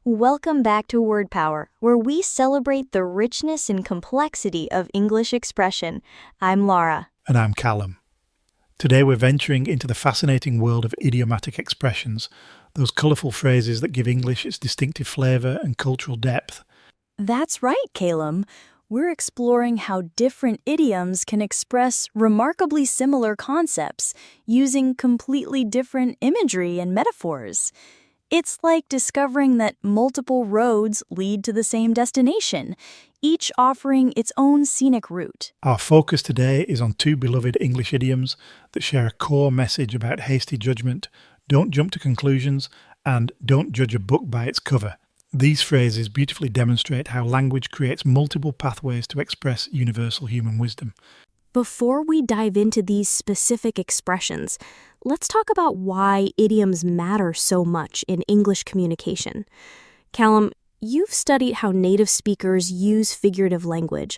Welcome back to Word Power, where we celebrate the richness and complexity of English expression. I'm Laura. And I'm Callum. Today we're venturing into the fascinating world of idiomatic expressions, those colourful phrases that give English its distinctive flavour and cultural depth. That's right, Calum. We're exploring how different idioms can express remarkably similar concepts using completely different imagery and metaphors. It's like discovering that multiple roads lead to the same destination, each offering its own scenic route. Our focus today is on two beloved English idioms that share a core message about hasty judgment, don't jump to conclusions, and don't judge a book by its cover. These phrases beautifully demonstrate how language creates multiple pathways to express universal human wisdom. Before we dive into these specific expressions, let's talk about why idioms matter so much in English communication. Callum, you've studied how native speakers use figurative language.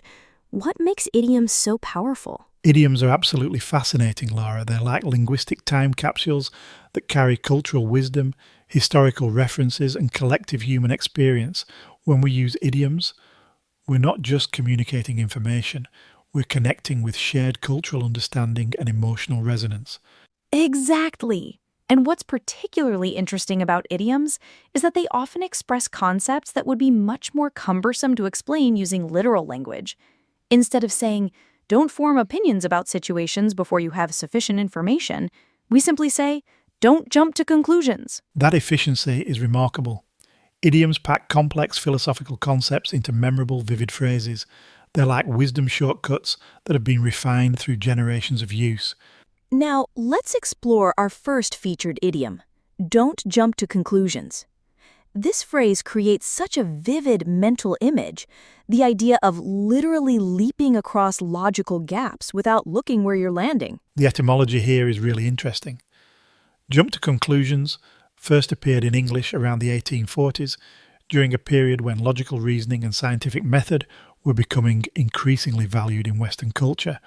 What makes idioms so powerful? Idioms are absolutely fascinating, Laura. They're like linguistic time capsules that carry cultural wisdom, historical references, and collective human experience. When we use idioms, we're not just communicating information. We're connecting with shared cultural understanding and emotional resonance. Exactly. And what's particularly interesting about idioms is that they often express concepts that would be much more cumbersome to explain using literal language. Instead of saying, don't form opinions about situations before you have sufficient information, we simply say, don't jump to conclusions. That efficiency is remarkable. Idioms pack complex philosophical concepts into memorable, vivid phrases. They're like wisdom shortcuts that have been refined through generations of use. Now, let's explore our first featured idiom, don't jump to conclusions. This phrase creates such a vivid mental image, the idea of literally leaping across logical gaps without looking where you're landing. The etymology here is really interesting. Jump to conclusions first appeared in English around the 1840s, during a period when logical reasoning and scientific method were becoming increasingly valued in Western culture.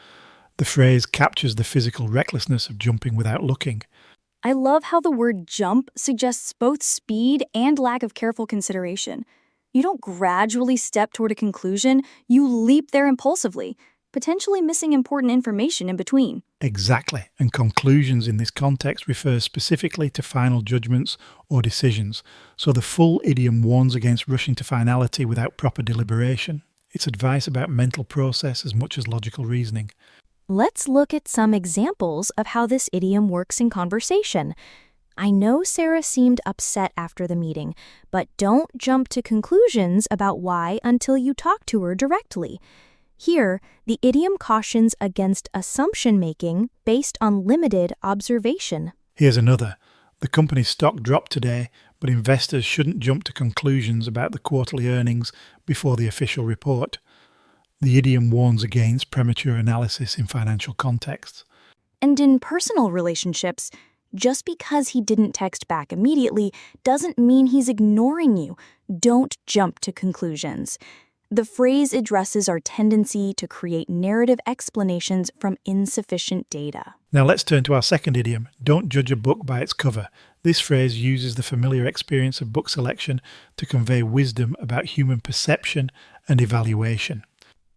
The phrase captures the physical recklessness of jumping without looking. I love how the word jump suggests both speed and lack of careful consideration. You don't gradually step toward a conclusion, you leap there impulsively, potentially missing important information in between. Exactly, and conclusions in this context refers specifically to final judgments or decisions, so the full idiom warns against rushing to finality without proper deliberation. It's advice about mental process as much as logical reasoning. Let's look at some examples of how this idiom works in conversation. I know Sarah seemed upset after the meeting, but don't jump to conclusions about why until you talk to her directly. Here, the idiom cautions against assumption making based on limited observation. Here's another. The company's stock dropped today, but investors shouldn't jump to conclusions about the quarterly earnings before the official report. The idiom warns against premature analysis in financial contexts. And in personal relationships, just because he didn't text back immediately doesn't mean he's ignoring you. Don't jump to conclusions. The phrase addresses our tendency to create narrative explanations from insufficient data. Now let's turn to our second idiom, don't judge a book by its cover. This phrase uses the familiar experience of book selection to convey wisdom about human perception and evaluation.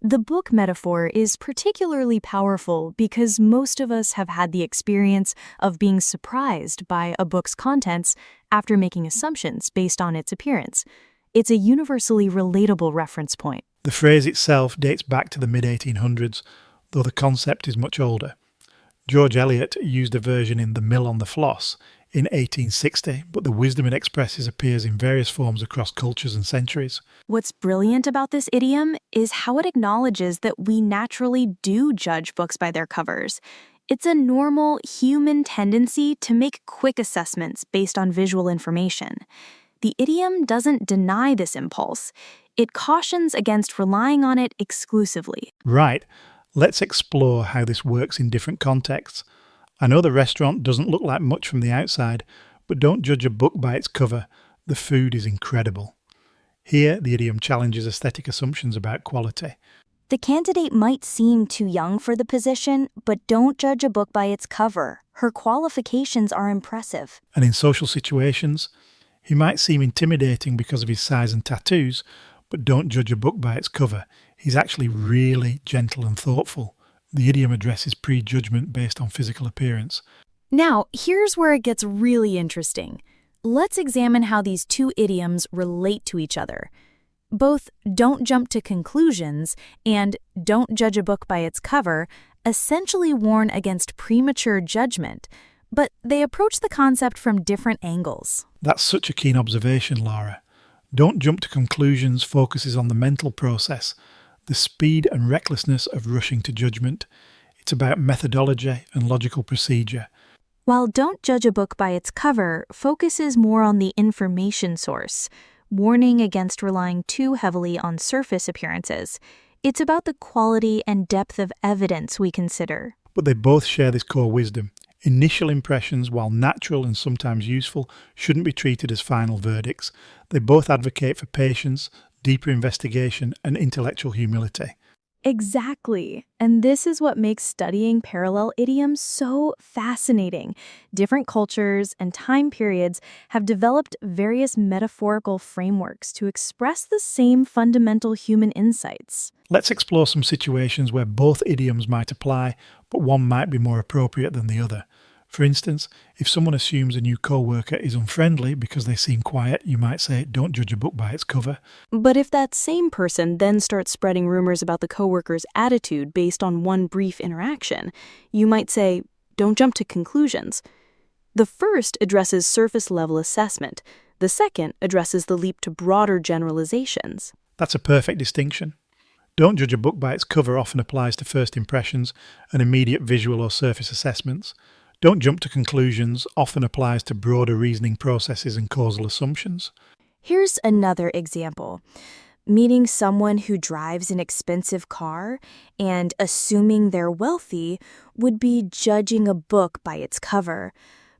The book metaphor is particularly powerful because most of us have had the experience of being surprised by a book's contents after making assumptions based on its appearance. It's a universally relatable reference point. The phrase itself dates back to the mid-1800s, though the concept is much older. George Eliot used a version in The Mill on the Floss in 1860, but the wisdom it expresses appears in various forms across cultures and centuries. What's brilliant about this idiom is how it acknowledges that we naturally do judge books by their covers. It's a normal human tendency to make quick assessments based on visual information. The idiom doesn't deny this impulse. It cautions against relying on it exclusively. Right. Let's explore how this works in different contexts. I know the restaurant doesn't look like much from the outside, but don't judge a book by its cover. The food is incredible. Here, the idiom challenges aesthetic assumptions about quality. The candidate might seem too young for the position, but don't judge a book by its cover. Her qualifications are impressive. And in social situations, He might seem intimidating because of his size and tattoos, but don't judge a book by its cover. He's actually really gentle and thoughtful. The idiom addresses prejudgment based on physical appearance. Now, here's where it gets really interesting. Let's examine how these two idioms relate to each other. Both "don't jump to conclusions" and "don't judge a book by its cover" essentially warn against premature judgment, but they approach the concept from different angles. That's such a keen observation, Laura. Don't jump to conclusions focuses on the mental process, the speed and recklessness of rushing to judgment. It's about methodology and logical procedure. While "don't judge a book by its cover" focuses more on the information source, warning against relying too heavily on surface appearances. It's about the quality and depth of evidence we consider. But they both share this core wisdom. Initial impressions, while natural and sometimes useful, shouldn't be treated as final verdicts. They both advocate for patience, deeper investigation, and intellectual humility. Exactly. And this is what makes studying parallel idioms so fascinating. Different cultures and time periods have developed various metaphorical frameworks to express the same fundamental human insights. Let's explore some situations where both idioms might apply, but one might be more appropriate than the other. For instance, if someone assumes a new co-worker is unfriendly because they seem quiet, you might say, "Don't judge a book by its cover." But if that same person then starts spreading rumors about the coworker's attitude based on one brief interaction, you might say, "Don't jump to conclusions." The first addresses surface-level assessment. The second addresses the leap to broader generalizations. That's a perfect distinction. Don't judge a book by its cover often applies to first impressions and immediate visual or surface assessments. Don't jump to conclusions often applies to broader reasoning processes and causal assumptions. Here's another example. Meeting someone who drives an expensive car and assuming they're wealthy would be judging a book by its cover,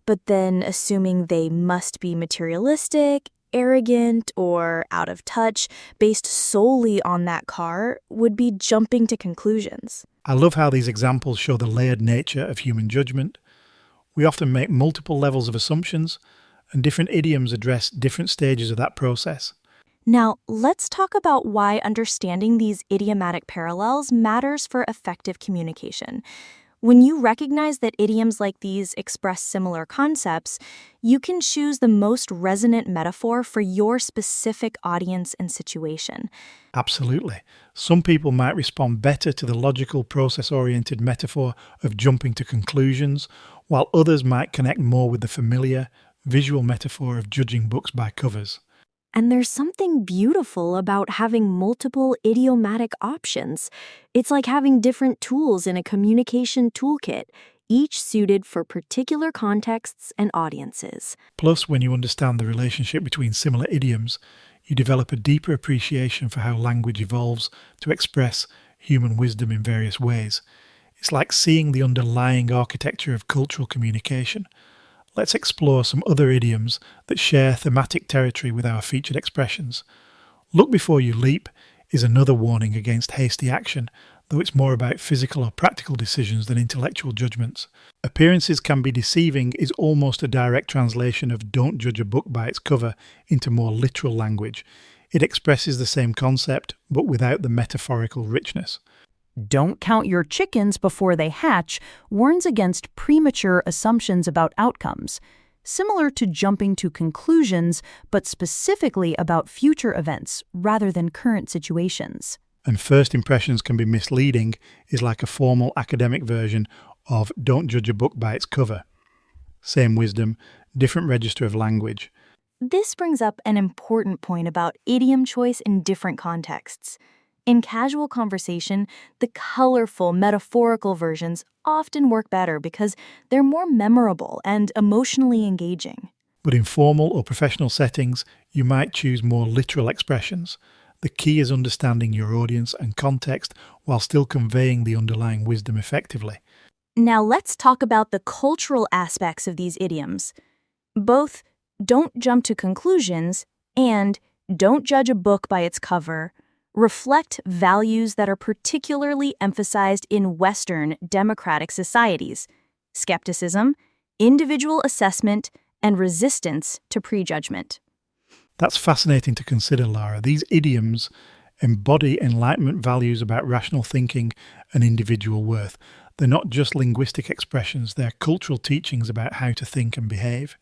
but then assuming they must be materialistic, arrogant, or out of touch based solely on that car would be jumping to conclusions. I love how these examples show the layered nature of human judgment. We often make multiple levels of assumptions, and different idioms address different stages of that process. Now, let's talk about why understanding these idiomatic parallels matters for effective communication. When you recognize that idioms like these express similar concepts, you can choose the most resonant metaphor for your specific audience and situation. Absolutely. Some people might respond better to the logical, process-oriented metaphor of jumping to conclusions, while others might connect more with the familiar, visual metaphor of judging books by covers. And there's something beautiful about having multiple idiomatic options. It's like having different tools in a communication toolkit, each suited for particular contexts and audiences. Plus, when you understand the relationship between similar idioms, you develop a deeper appreciation for how language evolves to express human wisdom in various ways. It's like seeing the underlying architecture of cultural communication. Let's explore some other idioms that share thematic territory with our featured expressions. "Look before you leap" is another warning against hasty action, though it's more about physical or practical decisions than intellectual judgments. "Appearances can be deceiving" is almost a direct translation of "don't judge a book by its cover" into more literal language. It expresses the same concept, but without the metaphorical richness. "Don't count your chickens before they hatch" warns against premature assumptions about outcomes, similar to jumping to conclusions, but specifically about future events rather than current situations. And "first impressions can be misleading" is like a formal academic version of "don't judge a book by its cover." Same wisdom, different register of language. This brings up an important point about idiom choice in different contexts. In casual conversation, the colorful, metaphorical versions often work better because they're more memorable and emotionally engaging. But in formal or professional settings, you might choose more literal expressions. The key is understanding your audience and context while still conveying the underlying wisdom effectively. Now let's talk about the cultural aspects of these idioms. Both "don't jump to conclusions" and "don't judge a book by its cover" reflect values that are particularly emphasized in Western democratic societies: skepticism, individual assessment, and resistance to prejudgment. That's fascinating to consider, Lara. These idioms embody Enlightenment values about rational thinking and individual worth. They're not just linguistic expressions, they're cultural teachings about how to think and behave.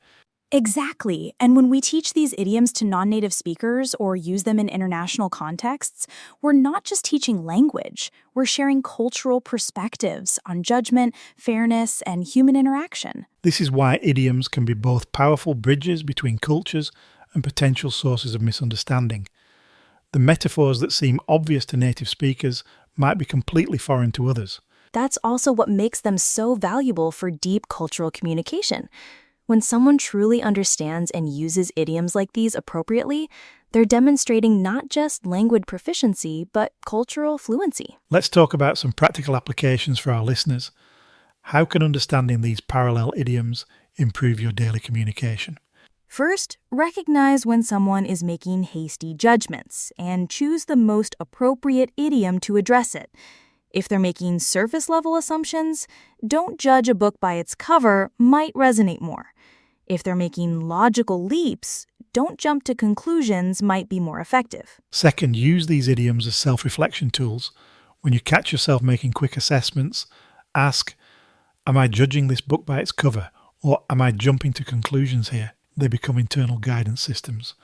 Exactly. And when we teach these idioms to non-native speakers or use them in international contexts, we're not just teaching language. We're sharing cultural perspectives on judgment, fairness, and human interaction. This is why idioms can be both powerful bridges between cultures and potential sources of misunderstanding. The metaphors that seem obvious to native speakers might be completely foreign to others. That's also what makes them so valuable for deep cultural communication. When someone truly understands and uses idioms like these appropriately, they're demonstrating not just language proficiency, but cultural fluency. Let's talk about some practical applications for our listeners. How can understanding these parallel idioms improve your daily communication? First, recognize when someone is making hasty judgments and choose the most appropriate idiom to address it. If they're making surface-level assumptions, "don't judge a book by its cover" might resonate more. If they're making logical leaps, "don't jump to conclusions" might be more effective. Second, use these idioms as self-reflection tools. When you catch yourself making quick assessments, ask, am I judging this book by its cover, or am I jumping to conclusions here? They become internal guidance systems.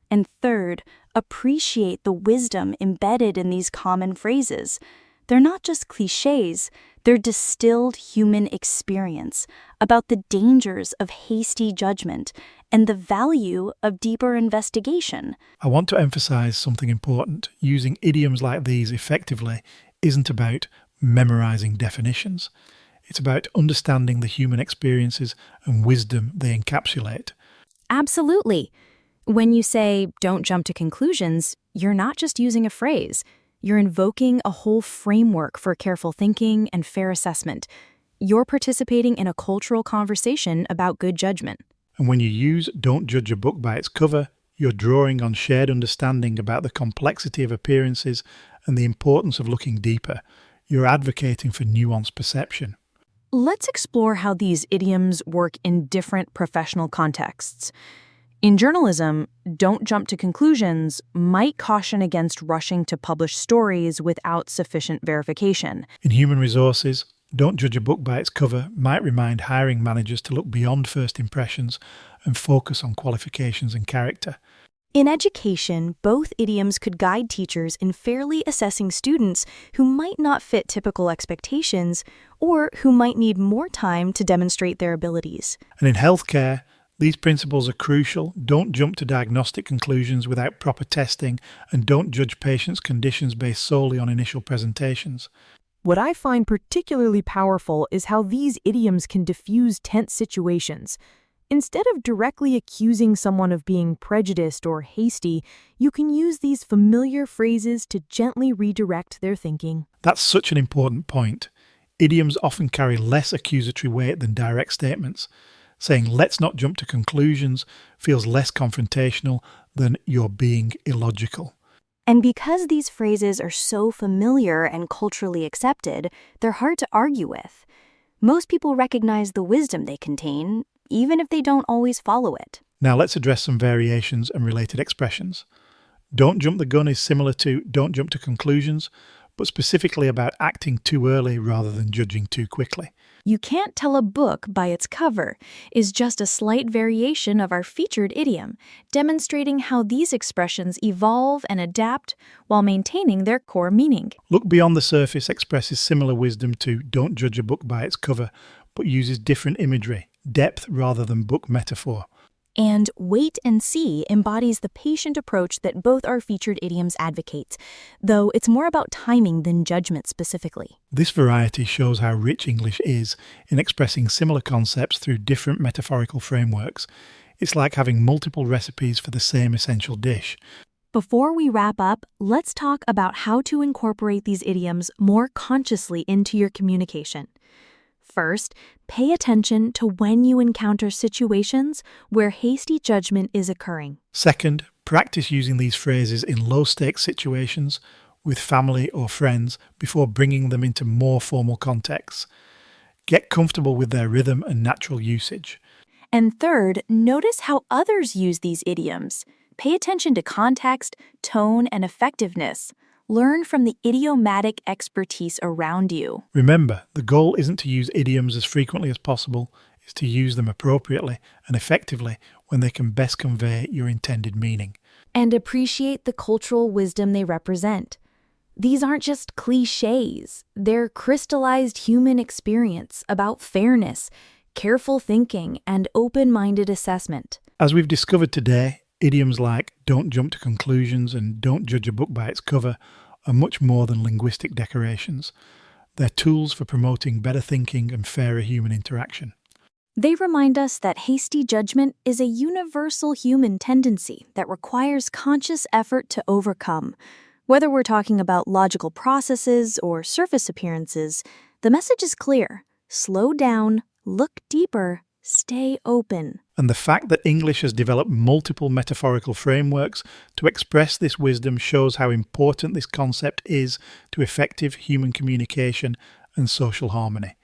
And third, appreciate the wisdom embedded in these common phrases. They're not just cliches, they're distilled human experience about the dangers of hasty judgment and the value of deeper investigation. I want to emphasize something important. Using idioms like these effectively isn't about memorizing definitions. It's about understanding the human experiences and wisdom they encapsulate. Absolutely. When you say, "don't jump to conclusions," you're not just using a phrase. You're invoking a whole framework for careful thinking and fair assessment. You're participating in a cultural conversation about good judgment. And when you use "don't judge a book by its cover," you're drawing on shared understanding about the complexity of appearances and the importance of looking deeper. You're advocating for nuanced perception. Let's explore how these idioms work in different professional contexts. In journalism, "don't jump to conclusions" might caution against rushing to publish stories without sufficient verification. In human resources, "don't judge a book by its cover" might remind hiring managers to look beyond first impressions and focus on qualifications and character. In education, both idioms could guide teachers in fairly assessing students who might not fit typical expectations or who might need more time to demonstrate their abilities. And in healthcare, these principles are crucial. Don't jump to diagnostic conclusions without proper testing, and don't judge patients' conditions based solely on initial presentations. What I find particularly powerful is how these idioms can diffuse tense situations. Instead of directly accusing someone of being prejudiced or hasty, you can use these familiar phrases to gently redirect their thinking. That's such an important point. Idioms often carry less accusatory weight than direct statements. Saying "let's not jump to conclusions" feels less confrontational than "you're being illogical." And because these phrases are so familiar and culturally accepted, they're hard to argue with. Most people recognize the wisdom they contain, even if they don't always follow it. Now let's address some variations and related expressions. "Don't jump the gun" is similar to "don't jump to conclusions," but specifically about acting too early rather than judging too quickly. "You can't tell a book by its cover" is just a slight variation of our featured idiom, demonstrating how these expressions evolve and adapt while maintaining their core meaning. "Look beyond the surface" expresses similar wisdom to "don't judge a book by its cover," but uses different imagery, depth rather than book metaphor. And "wait and see" embodies the patient approach that both our featured idioms advocate, though it's more about timing than judgment specifically. This variety shows how rich English is in expressing similar concepts through different metaphorical frameworks. It's like having multiple recipes for the same essential dish. Before we wrap up, let's talk about how to incorporate these idioms more consciously into your communication. First, pay attention to when you encounter situations where hasty judgment is occurring. Second, practice using these phrases in low-stakes situations with family or friends before bringing them into more formal contexts. Get comfortable with their rhythm and natural usage. And third, notice how others use these idioms. Pay attention to context, tone, and effectiveness. Learn from the idiomatic expertise around you. Remember, the goal isn't to use idioms as frequently as possible, it's to use them appropriately and effectively when they can best convey your intended meaning. And appreciate the cultural wisdom they represent. These aren't just cliches, they're crystallized human experience about fairness, careful thinking, and open-minded assessment. As we've discovered today, idioms like don't jump to conclusions and don't judge a book by its cover are much more than linguistic decorations. They're tools for promoting better thinking and fairer human interaction. They remind us that hasty judgment is a universal human tendency that requires conscious effort to overcome. Whether we're talking about logical processes or surface appearances, the message is clear. Slow down, look deeper, stay open. And the fact that English has developed multiple metaphorical frameworks to express this wisdom shows how important this concept is to effective human communication and social harmony.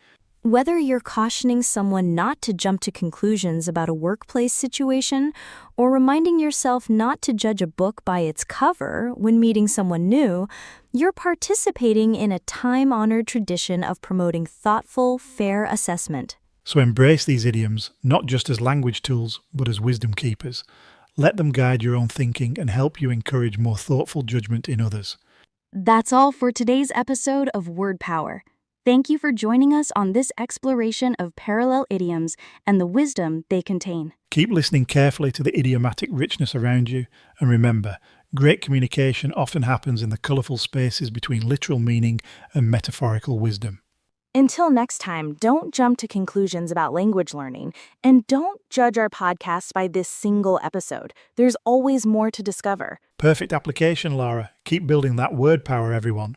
Whether you're cautioning someone not to jump to conclusions about a workplace situation or reminding yourself not to judge a book by its cover when meeting someone new, you're participating in a time-honored tradition of promoting thoughtful, fair assessment. So embrace these idioms, not just as language tools, but as wisdom keepers. Let them guide your own thinking and help you encourage more thoughtful judgment in others. That's all for today's episode of Word Power. Thank you for joining us on this exploration of parallel idioms and the wisdom they contain. Keep listening carefully to the idiomatic richness around you, and remember, great communication often happens in the colourful spaces between literal meaning and metaphorical wisdom. Until next time, don't jump to conclusions about language learning, and don't judge our podcasts by this single episode. There's always more to discover. Perfect application, Lara. Keep building that word power, everyone.